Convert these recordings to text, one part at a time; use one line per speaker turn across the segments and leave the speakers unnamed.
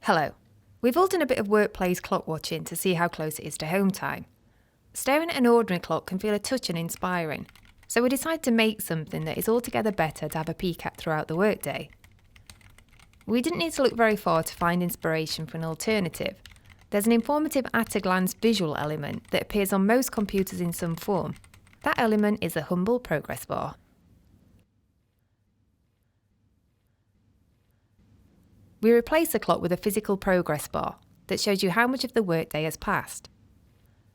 Hello. We've all done a bit of workplace clock watching to see how close it is to home time. Staring at an ordinary clock can feel a touch uninspiring, so we decided to make something that is altogether better to have a peek at throughout the workday. We didn't need to look very far to find inspiration for an alternative. There's an informative at-a-glance visual element that appears on most computers in some form. That element is a humble progress bar. We replace the clock with a physical progress bar that shows you how much of the workday has passed.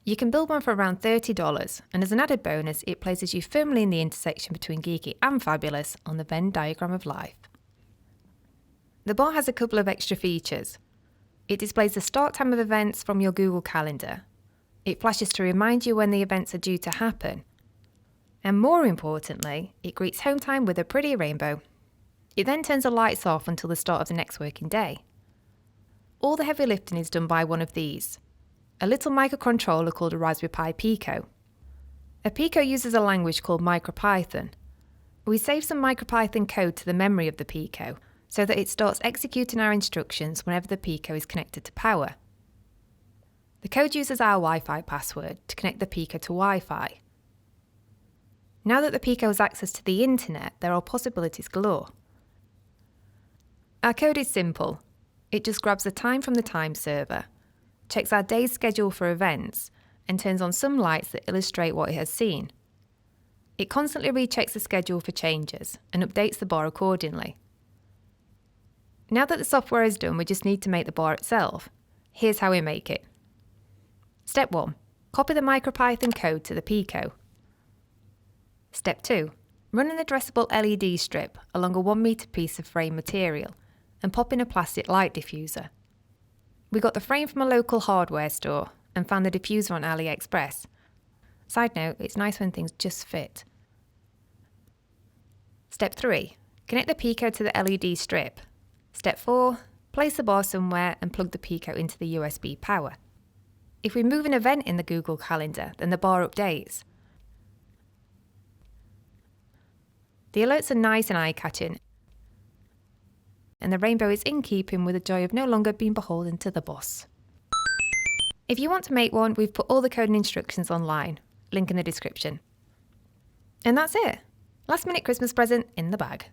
You can build one for around $30, and as an added bonus, it places you firmly in the intersection between geeky and fabulous on the Venn diagram of life. The bar has a couple of extra features. It displays the start time of events from your Google Calendar. It flashes to remind you when the events are due to happen. And more importantly, it greets home time with a pretty rainbow. It then turns the lights off until the start of the next working day. All the heavy lifting is done by one of these, a little microcontroller called a Raspberry Pi Pico. A Pico uses a language called MicroPython. We save some MicroPython code to the memory of the Pico so that it starts executing our instructions whenever the Pico is connected to power. The code uses our Wi-Fi password to connect the Pico to Wi-Fi. Now that the Pico has access to the internet, there are possibilities galore. Our code is simple. It just grabs the time from the time server, checks our day's schedule for events, and turns on some lights that illustrate what it has seen. It constantly rechecks the schedule for changes and updates the bar accordingly. Now that the software is done, we just need to make the bar itself. Here's how we make it. Step 1. Copy the MicroPython code to the Pico. Step 2. Run an addressable LED strip along a 1 meter piece of frame material and pop in a plastic light diffuser. We got the frame from a local hardware store and found the diffuser on AliExpress. Side note, it's nice when things just fit. Step 3. Connect the Pico to the LED strip. Step 4. Place the bar somewhere and plug the Pico into the USB power. If we move an event in the Google Calendar, then the bar updates. The alerts are nice and eye-catching, and the rainbow is in keeping with the joy of no longer being beholden to the boss. If you want to make one, we've put all the code and instructions online, link in the description. And that's it. Last minute Christmas present in the bag.